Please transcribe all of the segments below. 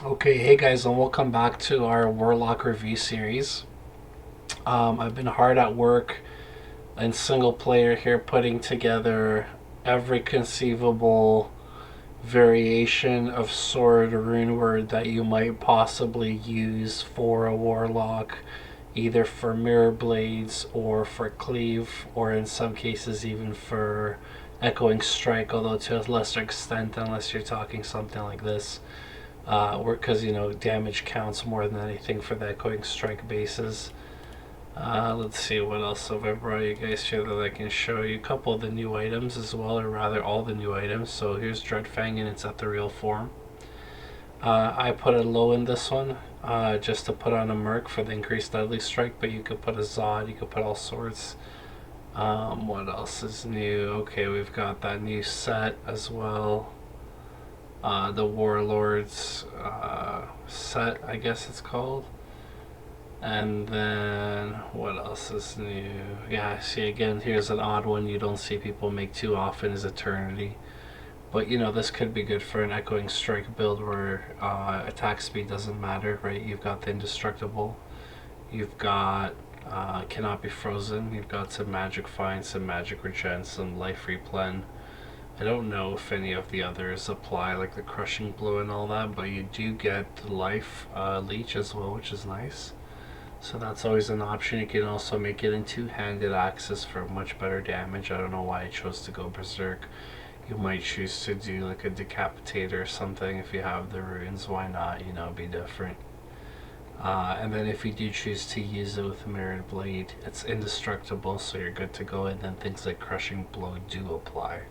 Okay, hey guys, and welcome back to our Warlock review series. I've been hard at work in single player here, putting together every conceivable variation of sword rune word that you might possibly use for a Warlock, either for mirror blades or for cleave, or in some cases even for echoing strike, although to a lesser extent, unless you're talking something like this. Because damage counts more than anything for the echoing strike bases. Let's see what else have I brought you guys here that I can show you. A couple of the new items as well, or rather all the new items. So here's Dreadfang and it's at the real form. I put a low in this one just to put on a Merc for the increased deadly strike, but you could put a Zod, you could put all sorts. What else is new? Okay, we've got that new set as well. The Warlords set, I guess it's called. And then what else is new? Yeah, see again, here's an odd one you don't see people make too often is Eternity. But this could be good for an Echoing Strike build where attack speed doesn't matter, right? You've got the Indestructible, you've got Cannot Be Frozen, you've got some Magic Find, some Magic Regen, some Life Replen. I don't know if any of the others apply, like the Crushing Blow and all that, but you do get the Life Leech as well, which is nice. So that's always an option. You can also make it in two-handed axes for much better damage. I don't know why I chose to go Berserk. You might choose to do like a Decapitator or something if you have the runes. Why not, be different. And then if you do choose to use it with Mirrored Blade, it's indestructible, so you're good to go, and then things like Crushing Blow do apply.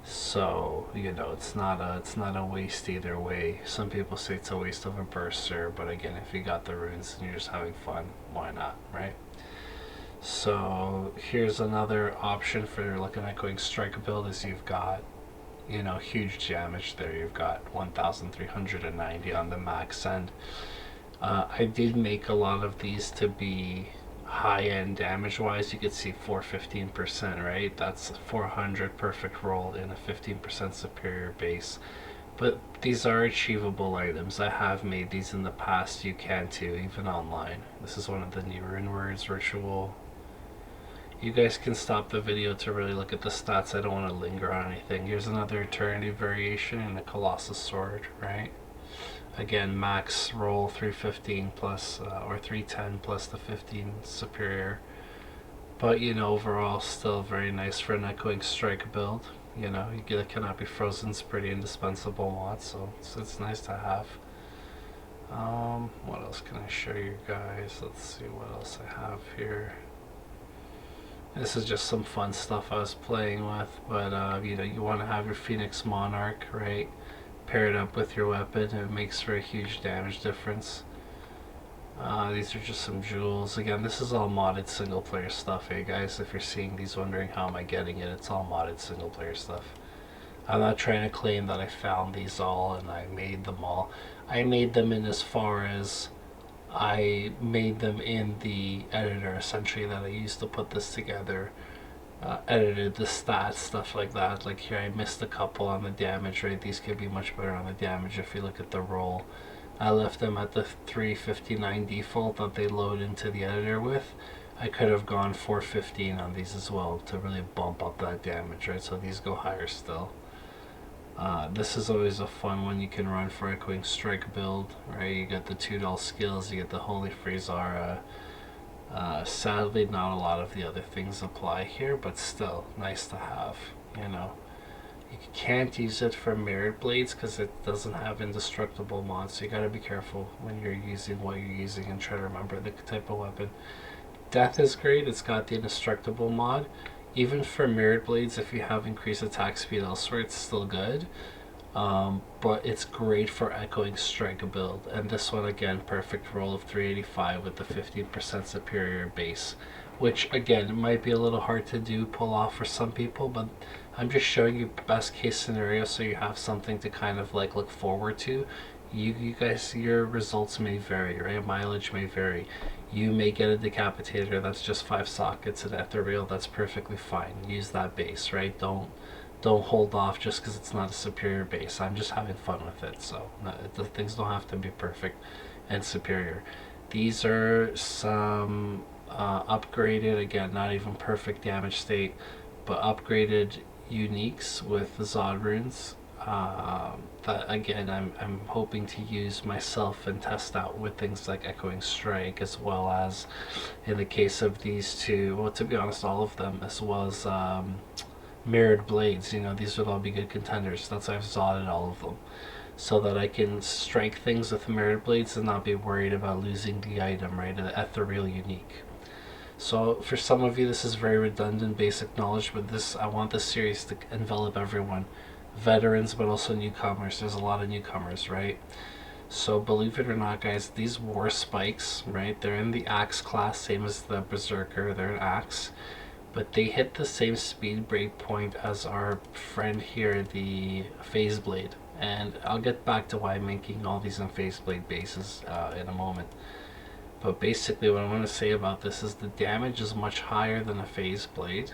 So it's not a waste either way. Some people say it's a waste of a burster, but again, if you got the runes and you're just having fun, why not, right? So here's another option for like an echoing strike build is you've got huge damage there. You've got 1390 on the max end. I did make a lot of these to be high-end damage-wise. You could see 415%, right? That's 400 perfect roll in a 15% superior base. But these are achievable items. I have made these in the past. You can too, even online. This is one of the new rune words, ritual. You guys can stop the video to really look at the stats. I don't want to linger on anything. Here's another eternity variation in a Colossus sword, right? Again, max roll 315 plus or 310 plus the 15 superior, but overall still very nice for an echoing strike build. You get a Cannot Be Frozen, it's pretty indispensable mod, so it's nice to have. What else can I show you guys? Let's see what else I have here. This is just some fun stuff I was playing with, but you want to have your Phoenix Monarch, right? Pair it up with your weapon, it makes for a huge damage difference. These are just some jewels. Again, this is all modded single player stuff, hey guys. If you're seeing these wondering how am I getting it, it's all modded single player stuff. I'm not trying to claim that I found these all and I made them all. I made them in as far as I made them in the editor essentially that I used to put this together. Edited the stats, stuff like that. Like here I missed a couple on the damage, right? These could be much better on the damage if you look at the roll. I left them at the 359 default that they load into the editor with. I could have gone 415 on these as well to really bump up that damage, right? So these go higher still. This is always a fun one you can run for Echoing Strike build, right? You get the 2 skills, you get the Holy Phrazara. Sadly, not a lot of the other things apply here, but still nice to have. You can't use it for mirrored blades because it doesn't have indestructible mods, so you gotta be careful when you're using what you're using and try to remember the type of weapon. Death is great, it's got the indestructible mod. Even for mirrored blades, if you have increased attack speed elsewhere, it's still good. But it's great for echoing strike build, and this one again, perfect roll of 385 with the 15% superior base, which again might be a little hard to pull off for some people, but I'm just showing you best case scenario so you have something to kind of like look forward to. You guys, your results may vary, right? Mileage may vary. You may get a Decapitator that's just 5 sockets, and ethereal, that's perfectly fine. Use that base, right? Don't don't hold off just because it's not a superior base. I'm just having fun with it, so the things don't have to be perfect and superior. These are some upgraded, again, not even perfect damage state, but upgraded uniques with the Zod runes. That again, I'm hoping to use myself and test out with things like Echoing Strike, as well as in the case of these two, well, to be honest, all of them, as well as Mirrored Blades. You know, these would all be good contenders. That's why I've Zodded all of them, so that I can strike things with Mirrored Blades and not be worried about losing the item, right? The ethereal unique. So for some of you, this is very redundant basic knowledge, but this, I want this series to envelop everyone, veterans, but also newcomers. There's a lot of newcomers, right? So believe it or not, guys, these war spikes, right? They're in the axe class, same as the berserker. They're an axe, but they hit the same speed break point as our friend here, the phase blade. And I'll get back to why I'm making all these on phase blade bases in a moment. But basically what I want to say about this is the damage is much higher than a phase blade,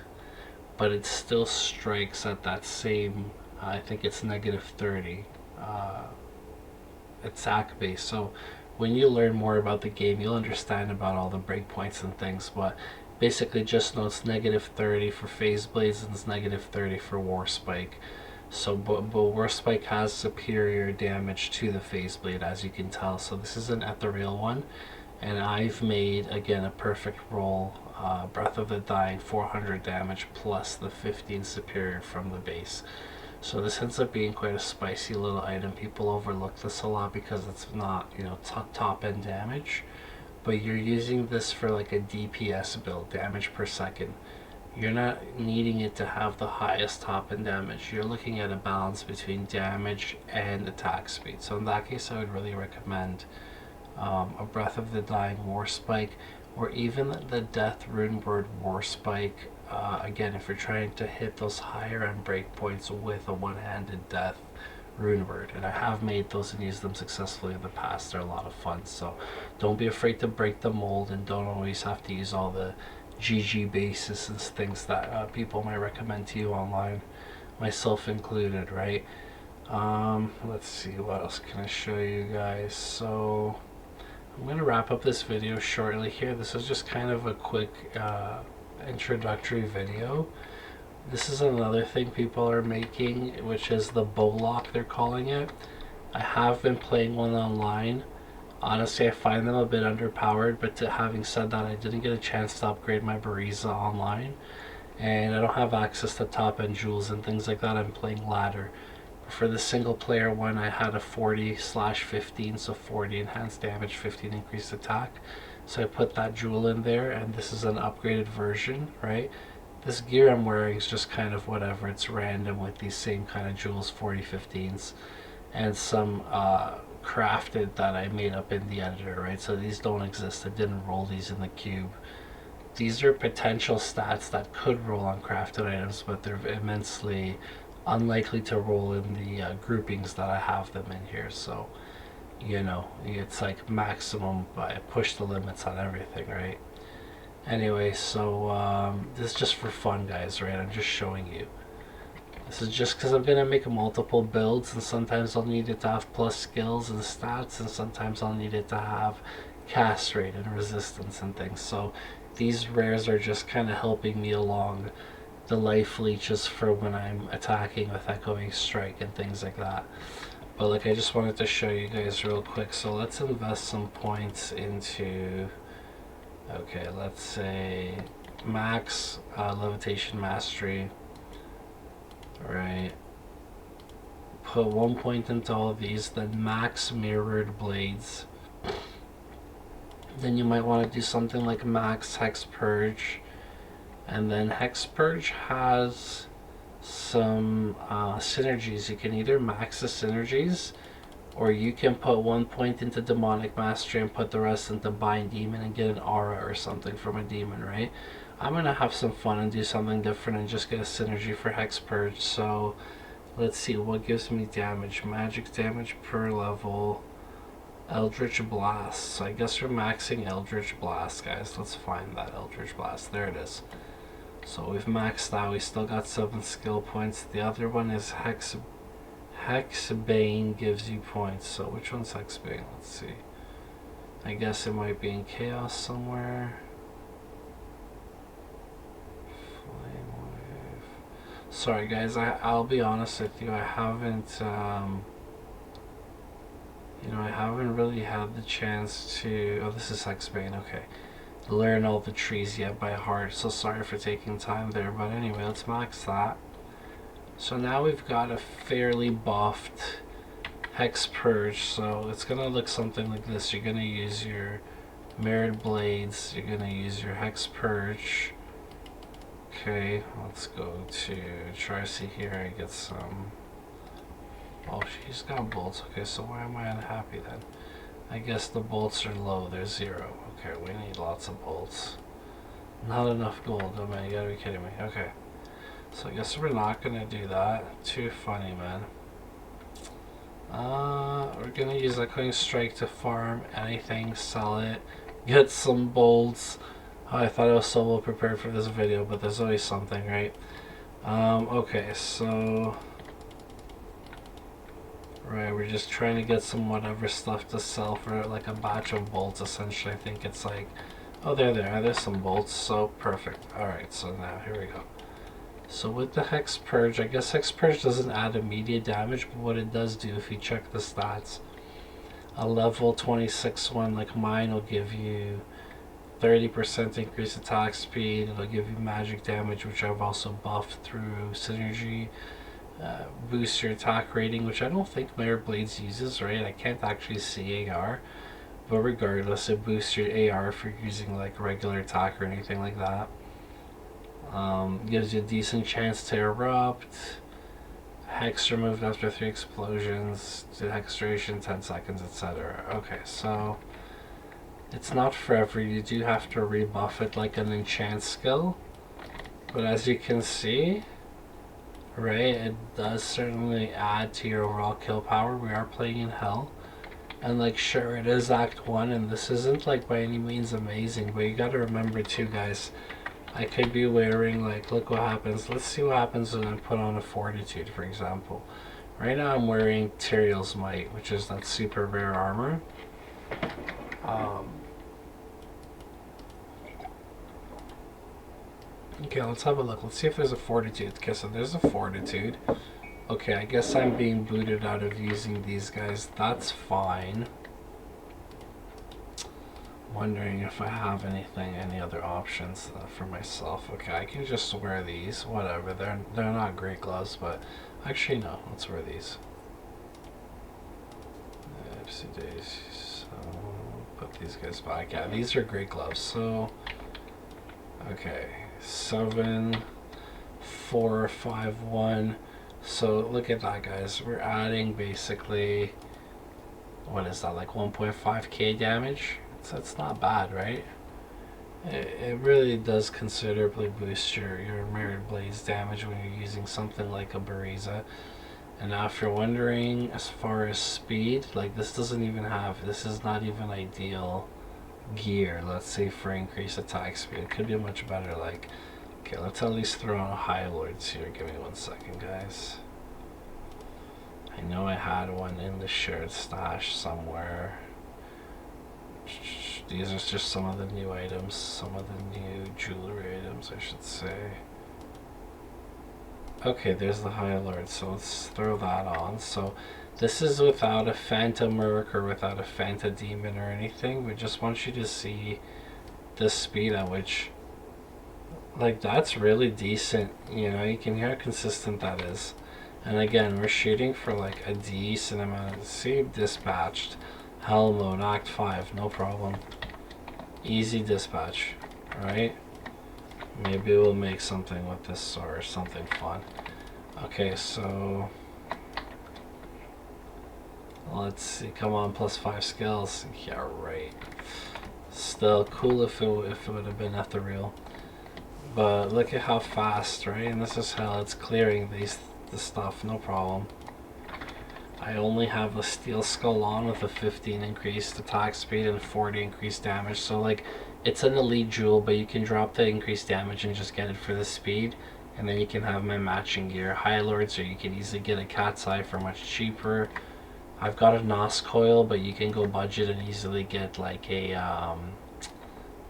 but it still strikes at that same, I think it's -30 attack base. So when you learn more about the game, you'll understand about all the breakpoints and things, but basically just know it's -30 for phase blades and it's -30 for war spike. So but war spike has superior damage to the phase blade, as you can tell. So this is an ethereal one, and I've made, again, a perfect roll. Breath of the Dying, 400 damage plus the 15 superior from the base. So this ends up being quite a spicy little item. People overlook this a lot because it's not, you know, top end damage, but you're using this for like a DPS build, damage per second. You're not needing it to have the highest top end damage. You're looking at a balance between damage and attack speed. So in that case, I would really recommend a Breath of the Dying War Spike, or even the Death Runeword War Spike. Again, if you're trying to hit those higher end breakpoints with a one-handed Death Runeword, and I have made those and used them successfully in the past. They're a lot of fun, so don't be afraid to break the mold, and don't always have to use all the GG bases and things that people might recommend to you online, myself included, right? Let's see, what else can I show you guys? So I'm going to wrap up this video shortly here. This is just kind of a quick introductory video. This is another thing people are making, which is the Warlock, they're calling it. I have been playing one online. Honestly, I find them a bit underpowered, but having said that, I didn't get a chance to upgrade my Bariza online, and I don't have access to top-end jewels and things like that. I'm playing ladder. For the single player one, I had a 40/15, so 40 enhanced damage, 15 increased attack. So I put that jewel in there, and this is an upgraded version, right? This gear I'm wearing is just kind of whatever. It's random with these same kind of jewels, 40/15s, and some crafted that I made up in the editor, right? So these don't exist. I didn't roll these in the cube. These are potential stats that could roll on crafted items, but they're immensely unlikely to roll in the groupings that I have them in here. So, you know, it's like maximum, but I push the limits on everything, right? Anyway, so this is just for fun, guys, right? I'm just showing you. This is just because I'm going to make multiple builds, and sometimes I'll need it to have plus skills and stats, and sometimes I'll need it to have cast rate and resistance and things. So these rares are just kind of helping me along the life leeches for when I'm attacking with Echoing Strike and things like that. But like, I just wanted to show you guys real quick. So let's invest some points into, okay, let's say max levitation mastery. Right, put 1 point into all of these, then max mirrored blades. Then you might want to do something like max hex purge, and then hex purge has some synergies. You can either max the synergies, or you can put 1 point into demonic mastery and put the rest into bind demon and get an aura or something from a demon, right? I'm gonna have some fun and do something different and just get a synergy for hex purge. So let's see what gives me damage. Magic damage per level, Eldritch Blast. So I guess we're maxing Eldritch Blast, guys. Let's find that Eldritch Blast. There it is. So we've maxed out. We still got 7 skill points. The other one is Hexbane gives you points. So which one's Hexbane? Let's see. I guess it might be in Chaos somewhere. Flame Wave. Sorry guys, I'll be honest with you. I haven't I haven't really had the chance to. Oh, this is Hexbane. Okay. Learn all the trees yet by heart, so sorry for taking time there, but anyway, let's max that. So now we've got a fairly buffed Hex Purge, so it's gonna look something like this. You're gonna use your Mirrored Blades, you're gonna use your Hex Purge. Okay, let's go to try to see here. I get some. Oh, she's got bolts. Okay, so why am I unhappy then? I guess the bolts are low, they're 0. Okay, we need lots of bolts. Not enough gold, oh man, you gotta be kidding me. Okay, so I guess we're not gonna do that. Too funny, man. We're gonna use a Cutting Strike to farm anything, sell it, get some bolts. Oh, I thought I was so well prepared for this video, but there's always something, right? Okay, so... Right, we're just trying to get some whatever stuff to sell for like a batch of bolts, essentially. I think it's like, oh, there's some bolts, so perfect. Alright, so now, here we go. So with the Hex Purge, I guess Hex Purge doesn't add immediate damage, but what it does do, if you check the stats, a level 26 one like mine will give you 30% increased attack speed, it'll give you magic damage, which I've also buffed through synergy. Boost your attack rating, which I don't think Mirror Blades uses, right? I can't actually see AR, but regardless, it boosts your AR if you're using like regular attack or anything like that. Gives you a decent chance to erupt. Hex removed after 3 explosions. To hex duration 10 seconds, etc. Okay, so it's not forever. You do have to rebuff it like an enchant skill, but as you can see, right, it does certainly add to your overall kill power. We are playing in hell, and like, sure, it is Act 1, and this isn't like by any means amazing, but you gotta remember too, guys, I could be wearing, like, look what happens. Let's see what happens when I put on a Fortitude, for example. Right now I'm wearing Tyrael's Might, which is that super rare armor. Okay, let's have a look. Let's see if there's a Fortitude. Okay, so there's a Fortitude. Okay, I guess I'm being booted out of using these guys. That's fine. Wondering if I have any other options for myself. Okay, I can just wear these. Whatever. They're not great gloves, but actually no. Let's wear these. Oopsie daisies. So put these guys back. Yeah, these are great gloves. So okay. 7, 4, 5, 1. So look at that, guys. We're adding basically, what is that, like 1.5k damage? That's not bad, right? It really does considerably boost your Mirrored Blades damage when you're using something like a Bariza. And now if you're wondering, as far as speed, like this doesn't even have, this is not even ideal gear, let's say, for increased attack speed. It could be much better. Like, okay, let's at least throw on a High Lords here. Give me 1 second, guys. I know I had one in the shared stash somewhere. These are just some of the new items, some of the new jewelry items, I should say. Okay, there's the High Lord, so let's throw that on. So this is without a Phanta Merc or without a Phanta Demon or anything. We just want you to see the speed at which, like, that's really decent. You know, you can hear how consistent that is. And again, we're shooting for like a decent amount of, see, dispatched. Hell mode, Act 5, no problem. Easy dispatch, right? Maybe we'll make something with this or something fun. Okay, so let's see. Come on, +5 skills. Yeah, right. Still cool if it would have been ethereal. But look at how fast, right? And this is hell. It's clearing the stuff, no problem. I only have a steel skull on with a 15 increased attack speed and 40 increased damage. So like, it's an elite jewel, but you can drop the increased damage and just get it for the speed. And then you can have my matching gear, High Lords, or you can easily get a Cat's Eye for much cheaper. I've got a Nos coil, but you can go budget and easily get like a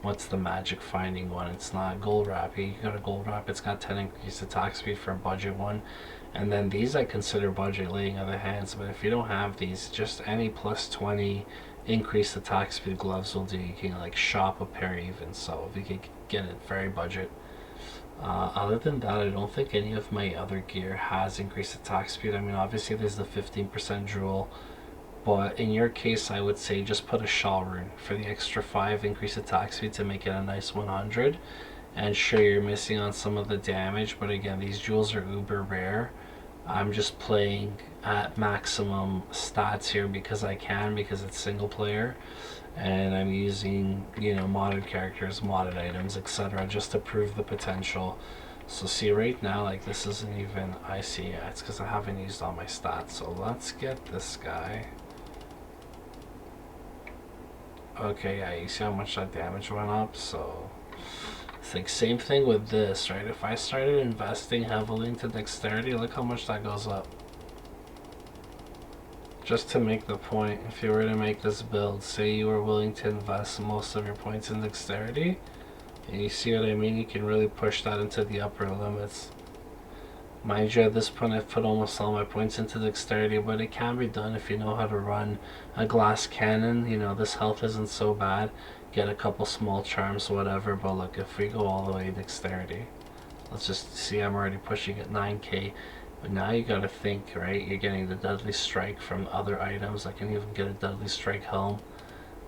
what's the magic finding one? It's not gold wrap. You got a gold wrap. It's got 10 increased attack speed for a budget one. And then these I consider budget laying other hands. But if you don't have these, just any plus 20 increased attack speed gloves will do. You can like shop a pair even. So if you can get it very budget. Other than that, I don't think any of my other gear has increased attack speed. I mean, obviously there's the 15% jewel, but in your case, I would say just put a shawl rune for the extra 5 increased attack speed to make it a nice 100. And sure, you're missing on some of the damage, but again, these jewels are uber rare. I'm just playing at maximum stats here because I can, because it's single player, and I'm using, you know, modded characters, modded items, etc., just to prove the potential. So see, right now, like, this isn't even, I see, yeah, it's because I haven't used all my stats. So let's get this guy. Okay, yeah, you see how much that damage went up? So it's like same thing with this, right? If I started investing heavily into dexterity, look how much that goes up. Just to make the point, if you were to make this build, say you were willing to invest most of your points in dexterity, and you see what I mean, you can really push that into the upper limits. Mind you, at this point I've put almost all my points into dexterity, but it can be done if you know how to run a glass cannon. You know, this health isn't so bad. Get a couple small charms, whatever, but look, if we go all the way dexterity, let's just see, I'm already pushing at 9k. But now you gotta think, right? You're getting the deadly strike from other items. I can even get a deadly strike helm.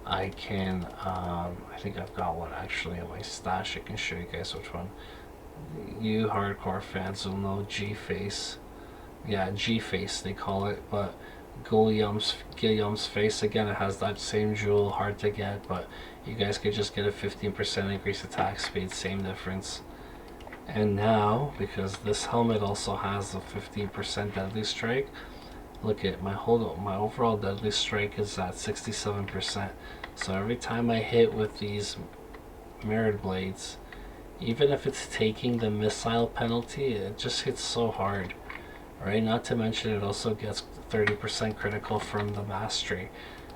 I can, I think I've got one actually in my stash. I can show you guys which one. You hardcore fans will know G-Face. Yeah, G-Face they call it, but Guillaume's face, again, it has that same jewel, hard to get, but you guys could just get a 15% increased attack speed, same difference. And now, because this helmet also has a 15% deadly strike, look at my overall deadly strike is at 67%. So every time I hit with these mirrored blades, even if it's taking the missile penalty, it just hits so hard, right? Not to mention it also gets 30% critical from the mastery.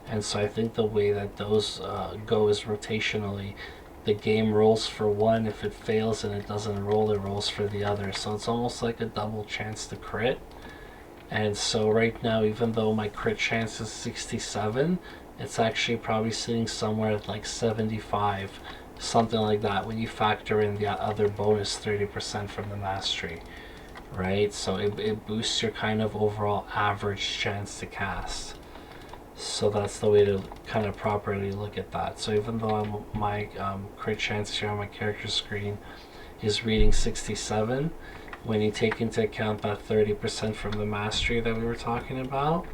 And so I think the way that those go is rotationally. The game rolls for one. If it fails and it doesn't roll, it rolls for the other. So it's almost like a double chance to crit. And so right now, even though my crit chance is 67, it's actually probably sitting somewhere at like 75, something like that, when you factor in the other bonus 30% from the mastery, right? So it boosts your kind of overall average chance to cast. So that's the way to kind of properly look at that. So even though my crit chance here on my character screen is reading 67, when you take into account that 30% from the mastery that we were talking about,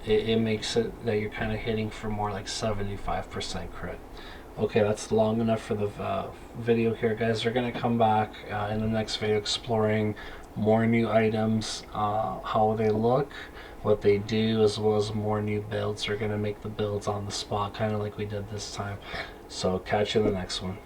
it makes it that you're kind of hitting for more like 75% crit. Okay, that's long enough for the video here, guys. We're going to come back in the next video exploring more new items, how they look, what they do, as well as more new builds. We're going to make the builds on the spot, kind of like we did this time. So catch you in the next one.